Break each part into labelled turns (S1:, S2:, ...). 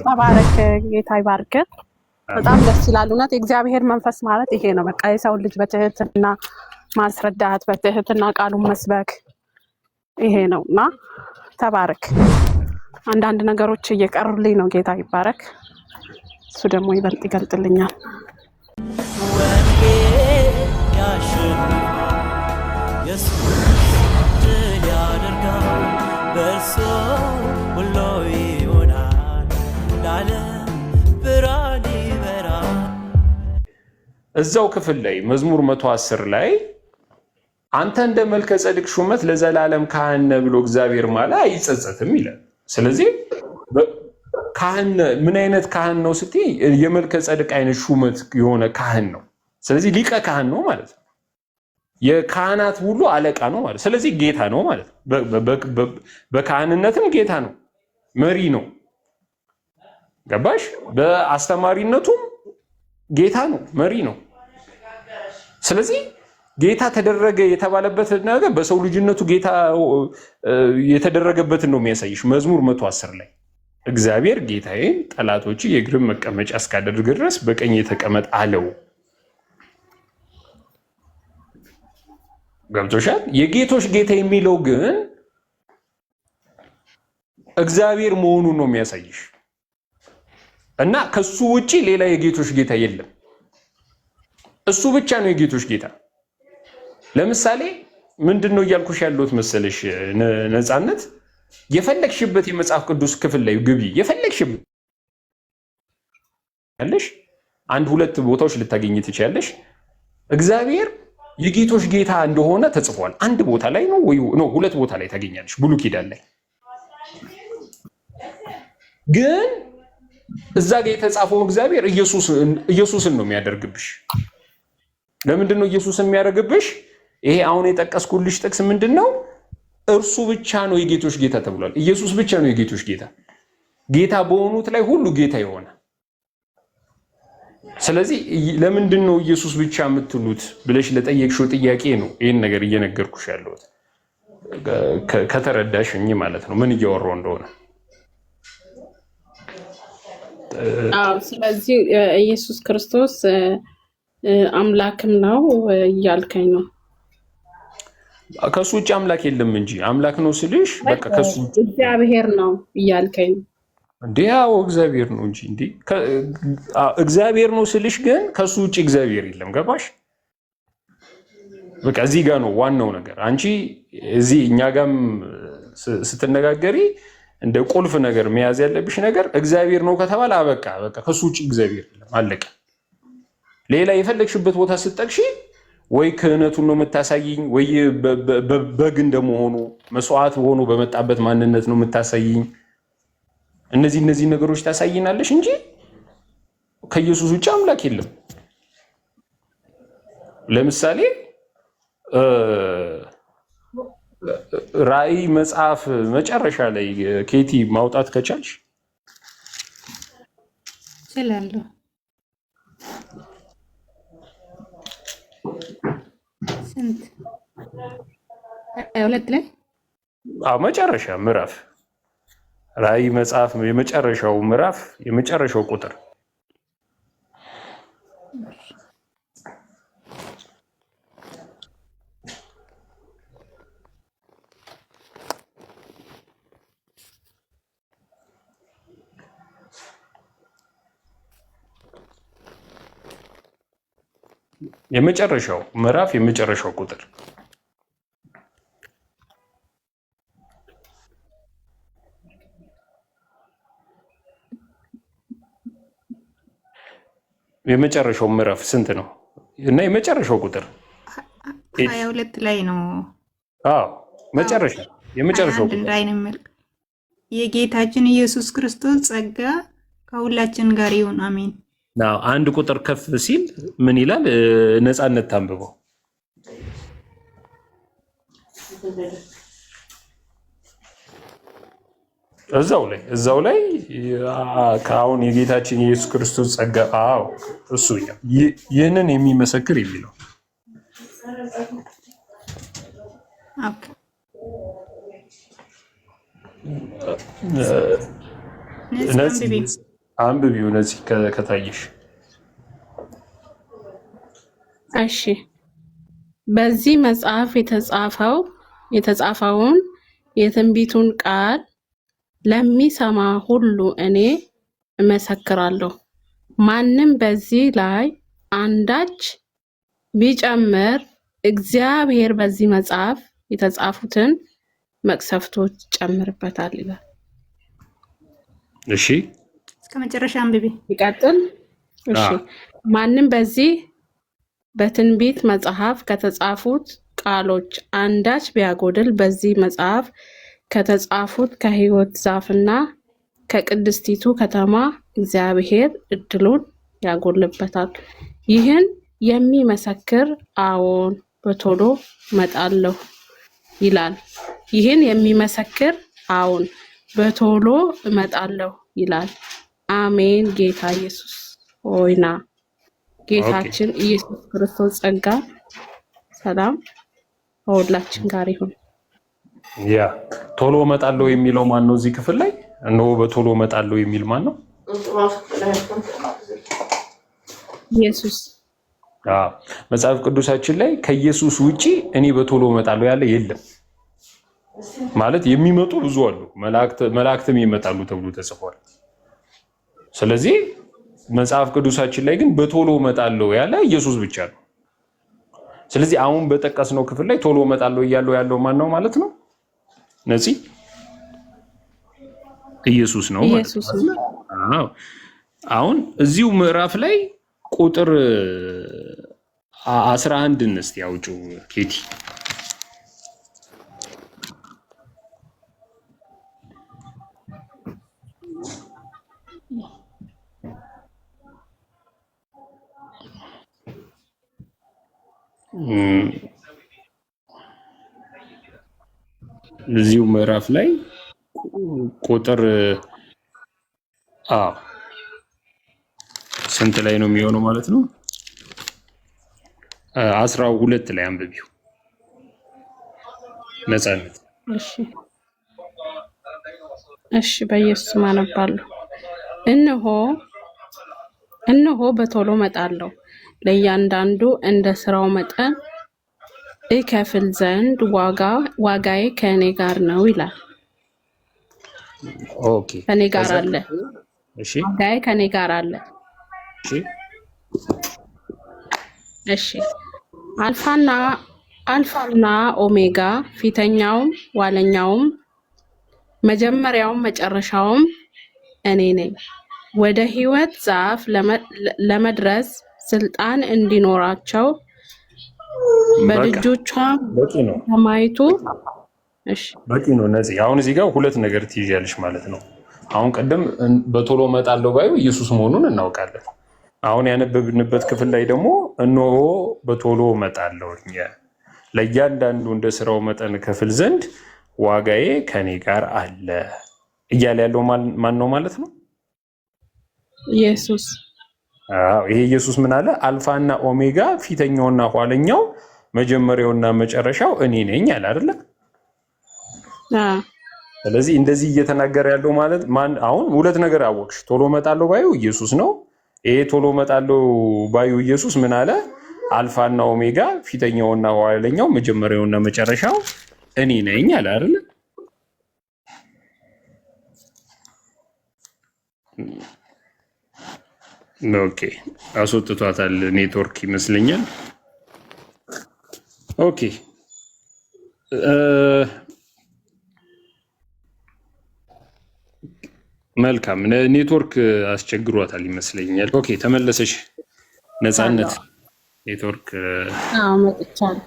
S1: ተባረክ። ጌታ ይባርክ። በጣም ደስ ይላል። እውነት የእግዚአብሔር መንፈስ ማለት ይሄ ነው። በቃ የሰው ልጅ በትህትና ማስረዳት፣ በትህትና ቃሉን መስበክ ይሄ ነው እና ተባረክ። አንዳንድ ነገሮች እየቀሩልኝ ነው። ጌታ ይባረክ። እሱ ደግሞ ይበልጥ ይገልጥልኛል።
S2: እዛው ክፍል ላይ መዝሙር 110 ላይ አንተ እንደ መልከ ጸድቅ ሹመት ለዘላለም ካህን ነህ ብሎ እግዚአብሔር ማለ አይጸጸትም ይላል። ስለዚህ ካህን ምን አይነት ካህን ነው ስትይ የመልከ ጸድቅ አይነት ሹመት የሆነ ካህን ነው። ስለዚህ ሊቀ ካህን ነው ማለት ነው። የካህናት ሁሉ አለቃ ነው ማለት። ስለዚህ ጌታ ነው ማለት ነው። በካህንነትም ጌታ ነው፣ መሪ ነው። ገባሽ? በአስተማሪነቱም ጌታ ነው፣ መሪ ነው። ስለዚህ ጌታ ተደረገ የተባለበት ነገር በሰው ልጅነቱ ጌታ የተደረገበትን ነው የሚያሳይሽ። መዝሙር 110 ላይ እግዚአብሔር ጌታዬን ጠላቶች የእግር መቀመጫ እስካደርግ ድረስ በቀኝ የተቀመጥ አለው። ገብቶሻል? የጌቶች ጌታ የሚለው ግን እግዚአብሔር መሆኑን ነው የሚያሳይሽ እና ከሱ ውጪ ሌላ የጌቶች ጌታ የለም። እሱ ብቻ ነው የጌቶች ጌታ። ለምሳሌ ምንድነው እያልኩሽ ያለሁት መሰለሽ ነፃነት፣ የፈለግሽበት የመጽሐፍ ቅዱስ ክፍል ላይ ግቢ፣ የፈለግሽበት ያለሽ አንድ ሁለት ቦታዎች ልታገኝ ትችያለሽ። እግዚአብሔር የጌቶች ጌታ እንደሆነ ተጽፏል። አንድ ቦታ ላይ ነው ወይ ነው ሁለት ቦታ ላይ ታገኛለሽ ብሉይ ኪዳን ላይ። ግን እዛ ጋር የተጻፈው እግዚአብሔር ኢየሱስን ነው የሚያደርግብሽ። ለምንድን ነው ኢየሱስን የሚያደርግብሽ? ይሄ አሁን የጠቀስኩልሽ ጥቅስ ምንድነው? እርሱ ብቻ ነው የጌቶች ጌታ ተብሏል። ኢየሱስ ብቻ ነው የጌቶች ጌታ፣ ጌታ በሆኑት ላይ ሁሉ ጌታ የሆነ። ስለዚህ ለምንድን ነው ኢየሱስ ብቻ የምትሉት ብለሽ ለጠየቅሽው ጥያቄ ነው ይህን ነገር እየነገርኩሽ ያለሁት። ከተረዳሽኝ ማለት ነው ምን እያወራሁ እንደሆነ።
S1: ስለዚህ ኢየሱስ ክርስቶስ አምላክም ነው እያልከኝ ነው?
S2: ከሱ ውጭ አምላክ የለም እንጂ አምላክ ነው ስልሽ በቃ ከሱ
S1: እግዚአብሔር ነው እያልከኝ ነው
S2: እንዴ? ያው እግዚአብሔር ነው እንጂ እንዴ እግዚአብሔር ነው ስልሽ ግን ከሱ ውጭ እግዚአብሔር የለም። ገባሽ? በቃ እዚህ ጋር ነው ዋናው ነገር። አንቺ እዚህ እኛ ጋርም ስትነጋገሪ እንደ ቁልፍ ነገር መያዝ ያለብሽ ነገር እግዚአብሔር ነው ከተባለ በቃ ከሱ ውጭ እግዚአብሔር የለም፣ አለቀ። ሌላ የፈለግሽበት ቦታ ስትጠቅሺ ወይ ክህነቱን ነው የምታሳይኝ፣ ወይ በግ እንደመሆኑ መስዋዕት ሆኖ በመጣበት ማንነት ነው የምታሳይኝ። እነዚህ ነገሮች ታሳይናለሽ እንጂ ከኢየሱስ ውጭ አምላክ የለም። ለምሳሌ ራእይ መጽሐፍ መጨረሻ ላይ ኬቲ ማውጣት ከቻልሽ
S3: እችላለሁ። ስንት 22 ላይ
S2: መጨረሻ ምዕራፍ ራእይ መጽሐፍ የመጨረሻው ምዕራፍ የመጨረሻው ቁጥር የመጨረሻው ምዕራፍ የመጨረሻው ቁጥር የመጨረሻው ምዕራፍ ስንት ነው? እና የመጨረሻው ቁጥር
S3: 22 ላይ ነው።
S2: አዎ መጨረሻ የመጨረሻው ቁጥር
S3: ላይ ነው። የጌታችን ኢየሱስ ክርስቶስ ጸጋ ከሁላችን ጋር ይሁን አሜን።
S2: አንድ ቁጥር ከፍ ሲል ምን ይላል? ነፃነት ታንብበው። እዛው ላይ ከአሁን የጌታችን የኢየሱስ ክርስቶስ ጸጋ እሱ ይህንን የሚመሰክር የሚለው አንብቢው እነዚህ ከታየሽ።
S1: እሺ በዚህ መጽሐፍ የተጻፈውን የትንቢቱን ቃል ለሚሰማ ሁሉ እኔ እመሰክራለሁ። ማንም በዚህ ላይ አንዳች ቢጨምር እግዚአብሔር በዚህ መጽሐፍ የተጻፉትን መቅሰፍቶች ይጨምርበታል ይላል።
S2: እሺ
S3: እስከ መጨረሻ አንብቢ።
S1: ይቀጥል። እሺ ማንም በዚህ በትንቢት መጽሐፍ ከተጻፉት ቃሎች አንዳች ቢያጎድል በዚህ መጽሐፍ ከተጻፉት ከሕይወት ዛፍና ከቅድስቲቱ ከተማ እግዚአብሔር ዕድሉን ያጎልበታል። ይህን የሚመሰክር አዎን በቶሎ እመጣለሁ ይላል። ይህን የሚመሰክር አዎን በቶሎ እመጣለሁ ይላል። አሜን። ጌታ ኢየሱስ ሆይና ጌታችን ኢየሱስ ክርስቶስ ጸጋ ሰላም ከሁላችን ጋር ይሁን።
S2: ያ ቶሎ እመጣለሁ የሚለው ማን ነው? እዚህ ክፍል ላይ እነሆ በቶሎ እመጣለሁ የሚል ማን ነው?
S1: ኢየሱስ።
S2: መጽሐፍ ቅዱሳችን ላይ ከኢየሱስ ውጪ እኔ በቶሎ እመጣለሁ ያለ የለም። ማለት የሚመጡ ብዙ አሉ፣ መላእክትም ይመጣሉ ተብሎ ተጽፏል። ስለዚህ መጽሐፍ ቅዱሳችን ላይ ግን በቶሎ እመጣለሁ ያለ ኢየሱስ ብቻ ነው። ስለዚህ አሁን በጠቀስነው ክፍል ላይ ቶሎ እመጣለሁ እያለው ያለው ማን ነው ማለት ነው? ነፂ ኢየሱስ ነው ማለት ነው። አዎ አሁን እዚሁ ምዕራፍ ላይ ቁጥር 11 እስቲ አውጪው ኬቲ። እዚሁ ምዕራፍ ላይ ቁጥር ስንት ላይ ነው የሚሆነው ማለት ነው? 12 ላይ አንብቢው ነፃነት።
S1: እሺ በኢየሱስ አነባለሁ። እነሆ በቶሎ እመጣለሁ፣ ለእያንዳንዱ እንደ ስራው መጠን እከፍል ዘንድ ዋጋዬ ከእኔ ጋር ነው ይላል።
S2: ኦኬ
S1: ከእኔ ጋር አለ።
S2: እሺ
S1: ዋጋዬ ከእኔ ጋር አለ። እሺ አልፋና ኦሜጋ ፊተኛውም ኋለኛውም መጀመሪያውም መጨረሻውም እኔ ነኝ። ወደ ሕይወት ዛፍ ለመድረስ ስልጣን እንዲኖራቸው በልጆቿ ሰማይቱ። እሺ
S2: በቂ ነው። እነዚህ አሁን እዚህ ጋር ሁለት ነገር ትይዣለሽ ማለት ነው። አሁን ቀደም በቶሎ እመጣለሁ ባዩ ኢየሱስ መሆኑን እናውቃለን። አሁን ያነበብንበት ክፍል ላይ ደግሞ እነሆ በቶሎ እመጣለሁ ለእያንዳንዱ እንደ ስራው መጠን ከፍል ዘንድ ዋጋዬ ከኔ ጋር አለ እያለ ያለው ማን ነው ማለት ነው?
S1: ኢየሱስ።
S2: ይሄ ኢየሱስ ምን አለ? አልፋና ኦሜጋ ፊተኛውና ኋለኛው መጀመሪያውና መጨረሻው እኔ ነኝ አለ አይደለ? ስለዚህ እንደዚህ እየተናገረ ያለው ማለት አሁን ሁለት ነገር አወቅሽ። ቶሎ እመጣለሁ ባዩ ኢየሱስ ነው። ይሄ ቶሎ እመጣለሁ ባዩ ኢየሱስ ምን አለ? አልፋና ኦሜጋ ፊተኛውና ኋለኛው መጀመሪያውና መጨረሻው እኔ ነኝ አለ አይደለ? ኦኬ አስወጥቷታል። ኔትወርክ ይመስለኛል። ኦኬ መልካም ኔትወርክ አስቸግሯታል ይመስለኛል። ኦኬ ተመለሰሽ ነፃነት። ኔትወርክ
S1: መጥቻለሁ።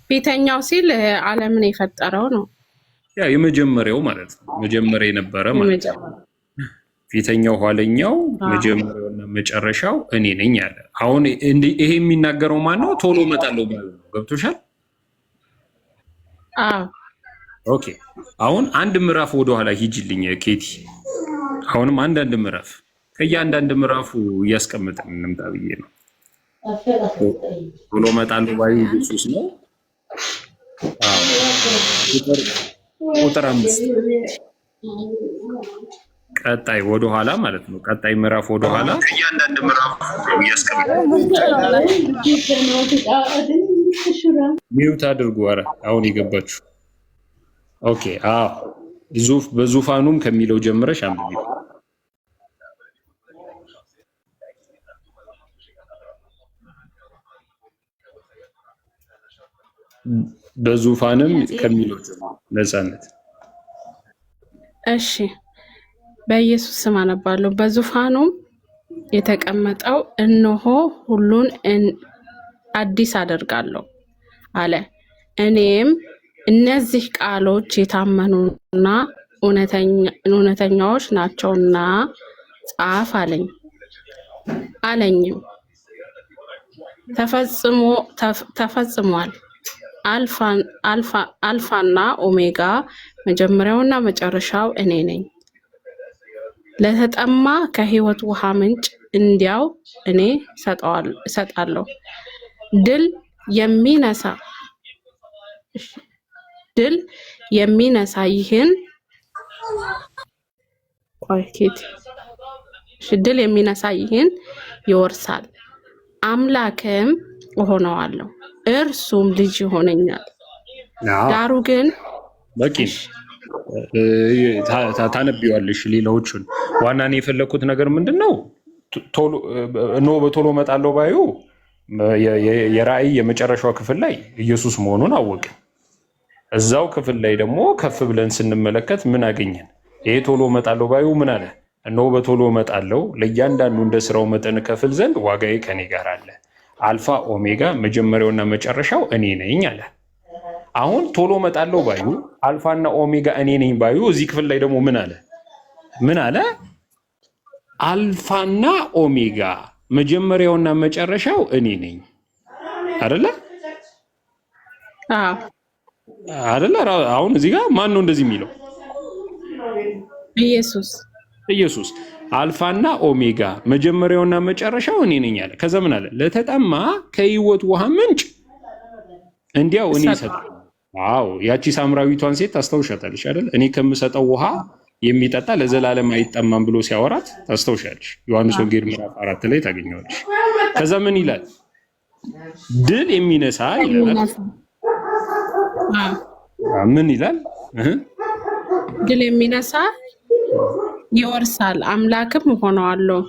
S1: ፊተኛው ሲል ዓለምን የፈጠረው ነው።
S2: ያ የመጀመሪያው ማለት ነው። መጀመሪያ የነበረ ማለት ነው። ፊተኛው ኋለኛው መጀመሪያውና መጨረሻው እኔ ነኝ አለ። አሁን ይሄ የሚናገረው ማን ነው? ቶሎ እመጣለሁ ማለት ነው። ገብቶሻል? ኦኬ አሁን አንድ ምዕራፍ ወደኋላ ሂጅልኝ ኬቲ። አሁንም አንዳንድ ምዕራፍ ከእያንዳንድ ምዕራፉ እያስቀመጥን እንምጣ ብዬ ነው። ቶሎ እመጣለሁ ባዩ ኢየሱስ ነው። ቁጥር 5 ቀጣይ ወደኋላ ማለት ነው። ቀጣይ ምዕራፍ ወደኋላ እያንዳንድ ምዕራፍ ሚውት አድርጉ። ኧረ አሁን የገባችሁ ኦኬ። በዙፋኑም ከሚለው ጀምረሽ አንብቢ። በዙፋንም ከሚለው ነፃነት።
S1: እሺ በኢየሱስ ስም አነባለሁ። በዙፋኑም የተቀመጠው እነሆ ሁሉን አዲስ አደርጋለሁ አለ። እኔም እነዚህ ቃሎች የታመኑና እውነተኛዎች ናቸውና ጻፍ አለኝም። ተፈጽሟል። አልፋና ኦሜጋ መጀመሪያውና መጨረሻው እኔ ነኝ። ለተጠማ ከሕይወት ውሃ ምንጭ እንዲያው እኔ እሰጣለሁ። ድል የሚነሳ ይህን ይወርሳል፣ አምላክም እሆነዋለሁ፣ እርሱም ልጅ ይሆነኛል። ዳሩ ግን
S2: በቂ ታነቢዋለሽ። ሌላዎቹን ዋናን የፈለግኩት ነገር ምንድን ነው? በቶሎ እመጣለሁ ባዩ የራእይ የመጨረሻው ክፍል ላይ ኢየሱስ መሆኑን አወቅን። እዛው ክፍል ላይ ደግሞ ከፍ ብለን ስንመለከት ምን አገኘን? ይሄ ቶሎ እመጣለሁ ባዩ ምን አለ? እነሆ በቶሎ እመጣለሁ፣ ለእያንዳንዱ እንደ ስራው መጠን ከፍል ዘንድ ዋጋዬ ከኔ ጋር አለ። አልፋ ኦሜጋ መጀመሪያውና መጨረሻው እኔ ነኝ አለ። አሁን ቶሎ እመጣለሁ ባዩ አልፋና ኦሜጋ እኔ ነኝ ባዩ እዚህ ክፍል ላይ ደግሞ ምን አለ? አልፋና ኦሜጋ መጀመሪያውና መጨረሻው እኔ ነኝ አይደለ? አሁን እዚህ ጋር ማን ነው እንደዚህ የሚለው? ኢየሱስ አልፋና ኦሜጋ መጀመሪያውና መጨረሻው እኔ ነኝ አለ። ከዛ ምን አለ? ለተጠማ ከሕይወት ውሃ ምንጭ እንዲያው እኔ እሰጣለሁ። አዎ ያቺ ሳምራዊቷን ሴት ታስታውሻታለሽ አይደል? እኔ ከምሰጠው ውሃ የሚጠጣ ለዘላለም አይጠማም ብሎ ሲያወራት ታስታውሻለሽ። ዮሐንስ ወንጌል ምዕራፍ 4 ላይ ታገኘዋለሽ። ከዛ ምን ይላል? ድል የሚነሳ ይላል። ምን ይላል?
S1: ድል የሚነሳ ይወርሳል፣ አምላክም እሆነዋለሁ፣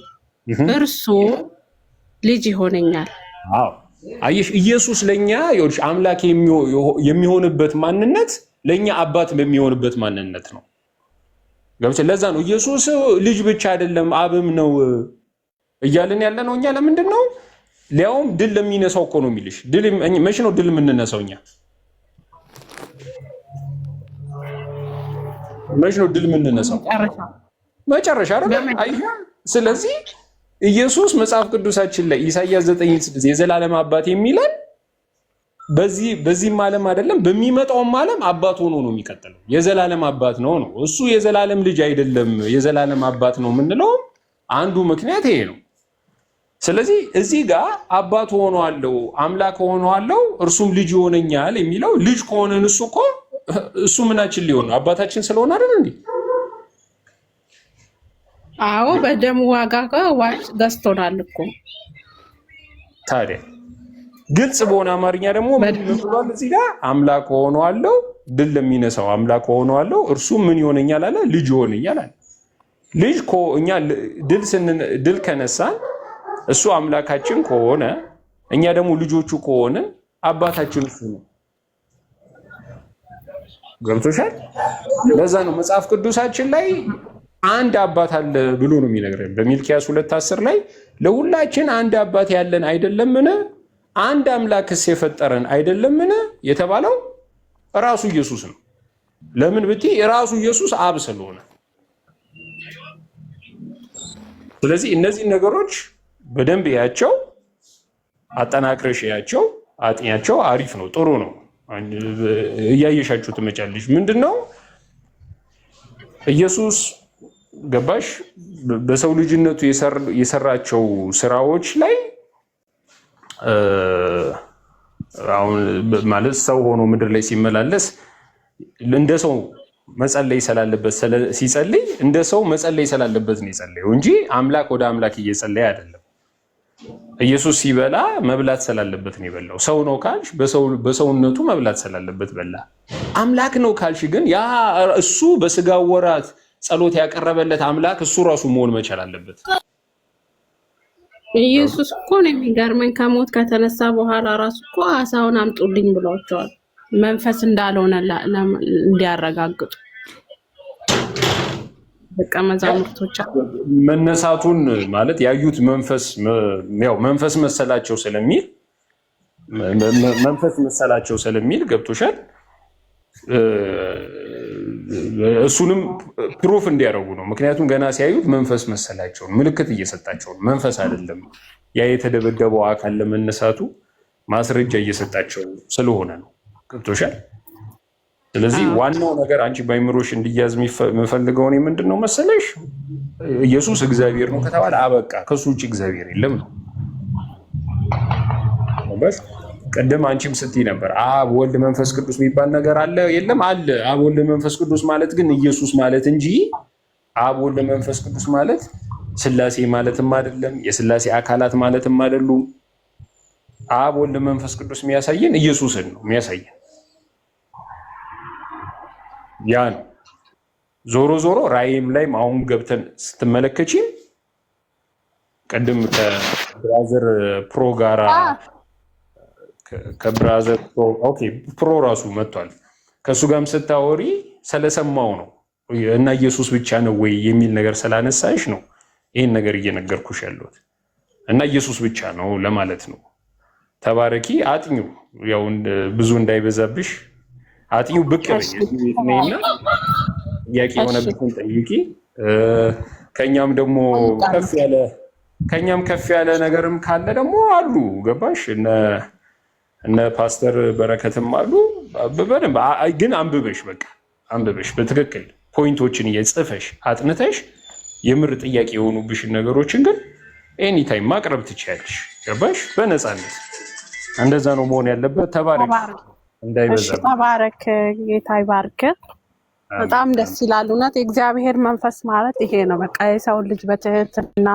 S1: እርሱ ልጅ ይሆነኛል።
S2: አዎ አየሽ፣ ኢየሱስ ለኛ ይኸውልሽ አምላክ የሚሆንበት ማንነት ለኛ አባት በሚሆንበት ማንነት ነው። ገብቼ ለዛ ነው ኢየሱስ ልጅ ብቻ አይደለም አብም ነው እያልን ያለ ነው። እኛ ለምንድን ነው ሊያውም ድል ለሚነሳው እኮ ነው የሚልሽ። ድል መቼ ነው ድል የምንነሳው? እኛ መቼ ነው ድል የምንነሳው? መጨረሻ አይደል? አይሻ ስለዚህ ኢየሱስ መጽሐፍ ቅዱሳችን ላይ ኢሳይያስ 9:6 የዘላለም አባት የሚለን በዚህም ዓለም አይደለም በሚመጣውም ዓለም አባት ሆኖ ነው የሚቀጥለው። የዘላለም አባት ነው። እሱ የዘላለም ልጅ አይደለም። የዘላለም አባት ነው የምንለው አንዱ ምክንያት ይሄ ነው። ስለዚህ እዚህ ጋር አባት ሆነዋለሁ፣ አምላክ ሆነዋለሁ፣ እርሱም ልጅ ይሆነኛል የሚለው ልጅ ከሆነን እሱ ምናችን ሊሆን ነው? አባታችን ስለሆነ አይደል እንዴ?
S1: አዎ በደሙ ዋጋ ገዝቶናል እኮ።
S2: ታዲያ ግልጽ በሆነ አማርኛ ደግሞ ምን ብሏል እዚህ ጋር? አምላክ ሆነዋለሁ፣ ድል ለሚነሳው አምላክ ሆነዋለሁ፣ እርሱ ምን ይሆነኛል አለ? ልጅ ይሆነኛል አለ። ልጅ እኛ ድል ከነሳን እሱ አምላካችን ከሆነ እኛ ደግሞ ልጆቹ ከሆንን አባታችን እሱ ነው። ገብቶሻል? ለዛ ነው መጽሐፍ ቅዱሳችን ላይ አንድ አባት አለ ብሎ ነው የሚነግረን። በሚልኪያስ 2:10 ላይ ለሁላችን አንድ አባት ያለን አይደለምን? አንድ አምላክስ የፈጠረን አይደለምን? የተባለው ራሱ ኢየሱስ ነው። ለምን ብትይ ራሱ ኢየሱስ አብ ስለሆነ። ስለዚህ እነዚህ ነገሮች በደንብ ያቸው አጠናክረሽ ያቸው አጥኛቸው። አሪፍ ነው፣ ጥሩ ነው። እያየሻችሁ ትመጫለሽ። ምንድነው ኢየሱስ ገባሽ በሰው ልጅነቱ የሰራቸው ስራዎች ላይ አሁን ማለት ሰው ሆኖ ምድር ላይ ሲመላለስ እንደ ሰው መጸለይ ስላለበት ሲጸልይ እንደ ሰው መጸለይ ስላለበት ነው የጸለየው እንጂ አምላክ ወደ አምላክ እየጸለየ አይደለም። ኢየሱስ ሲበላ መብላት ስላለበት ነው የበላው። ሰው ነው ካልሽ በሰውነቱ መብላት ስላለበት በላ። አምላክ ነው ካልሽ ግን ያ እሱ በስጋው ወራት ጸሎት ያቀረበለት አምላክ እሱ ራሱ መሆን መቻል አለበት።
S1: ኢየሱስ እኮ ነው የሚገርመኝ፣ ከሞት ከተነሳ በኋላ ራሱ እኮ አሳውን አምጡልኝ ብሏቸዋል። መንፈስ እንዳልሆነ እንዲያረጋግጡ ደቀ መዛሙርቶች
S2: መነሳቱን ማለት ያዩት መንፈስ መሰላቸው ስለሚል ገብቶሻል። እሱንም ፕሩፍ እንዲያደርጉ ነው። ምክንያቱም ገና ሲያዩት መንፈስ መሰላቸውን ምልክት እየሰጣቸው ነው። መንፈስ አይደለም ያ የተደበደበው አካል ለመነሳቱ ማስረጃ እየሰጣቸው ስለሆነ ነው። ገብቶሻል። ስለዚህ ዋናው ነገር አንቺ ባይምሮሽ እንዲያዝ የምፈልገው እኔ ምንድን ነው መሰለሽ፣ ኢየሱስ እግዚአብሔር ነው ከተባለ አበቃ። ከሱ ውጭ እግዚአብሔር የለም ነው። ቅድም አንቺም ስትይ ነበር አብ ወልድ መንፈስ ቅዱስ የሚባል ነገር አለ የለም? አለ። አብ ወልድ መንፈስ ቅዱስ ማለት ግን ኢየሱስ ማለት እንጂ አብ ወልድ መንፈስ ቅዱስ ማለት ስላሴ ማለትም አይደለም፣ የስላሴ አካላት ማለትም አይደሉም። አብ ወልድ መንፈስ ቅዱስ የሚያሳየን ኢየሱስን ነው የሚያሳየን። ያ ነው። ዞሮ ዞሮ ራእይም ላይም አሁን ገብተን ስትመለከቺም ቅድም ከብራዘር ፕሮ ጋራ ከብራዘር ፕሮ ራሱ መጥቷል። ከእሱ ጋርም ስታወሪ ስለሰማው ነው እና ኢየሱስ ብቻ ነው ወይ የሚል ነገር ስላነሳሽ ነው ይህን ነገር እየነገርኩሽ ያለሁት እና ኢየሱስ ብቻ ነው ለማለት ነው። ተባረኪ። አጥኙ፣ ያው ብዙ እንዳይበዛብሽ አጥኙ። ብቅ በይ ነይና ጥያቄ የሆነብሽን ጠይቂ። ከኛም ከፍ ያለ ነገርም ካለ ደግሞ አሉ። ገባሽ? እነ ፓስተር በረከትም አሉ። በደንብ ግን አንብበሽ በትክክል ፖይንቶችን እየጽፈሽ አጥንተሽ የምር ጥያቄ የሆኑብሽን ነገሮችን ግን ኤኒታይም ማቅረብ ትችያለሽ። ገባሽ? በነፃነት እንደዛ ነው መሆን ያለበት። ተባረክ፣ እንዳይበዛ።
S1: ተባረክ፣ ጌታ ይባርክ። በጣም ደስ ይላል። እውነት የእግዚአብሔር መንፈስ ማለት ይሄ ነው። በቃ የሰው ልጅ በትህትና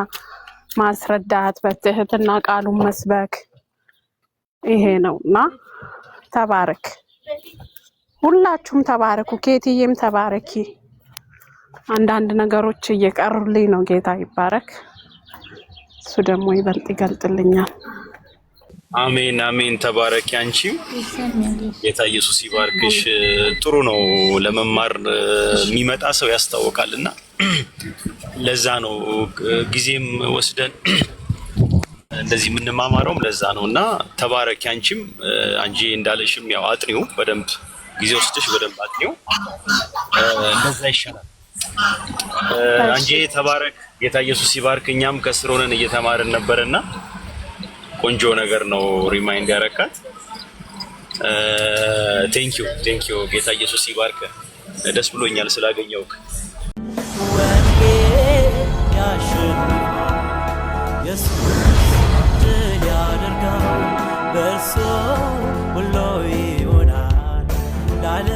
S1: ማስረዳት፣ በትህትና ቃሉን መስበክ ይሄ ነው እና ተባረክ። ሁላችሁም ተባረኩ። ኬትዬም ተባረኪ። አንዳንድ ነገሮች እየቀሩልኝ ነው። ጌታ ይባረክ። እሱ ደግሞ ይበልጥ ይገልጥልኛል።
S4: አሜን አሜን። ተባረኪ። አንቺም ጌታ ኢየሱስ ይባርክሽ። ጥሩ ነው ለመማር የሚመጣ ሰው ያስታውቃልና ለዛ ነው ጊዜም ወስደን እንደዚህ የምንማማረውም ለዛ ነው እና ተባረኪ። አንቺም አንጂ እንዳለሽም ያው አጥኒው በደንብ ጊዜ ወስደሽ በደንብ አጥኒው፣ እንደዛ ይሻላል። አንጂ ተባረክ። ጌታ ኢየሱስ ይባርክ። እኛም ከስር ሆነን እየተማርን ነበርና ቆንጆ ነገር ነው ሪማይንድ ያረካት። ቴንክ ዩ። ጌታ ኢየሱስ ይባርክ። ደስ ብሎኛል ስላገኘውክ።
S5: በእርሱ ሁሉ ይሆናል።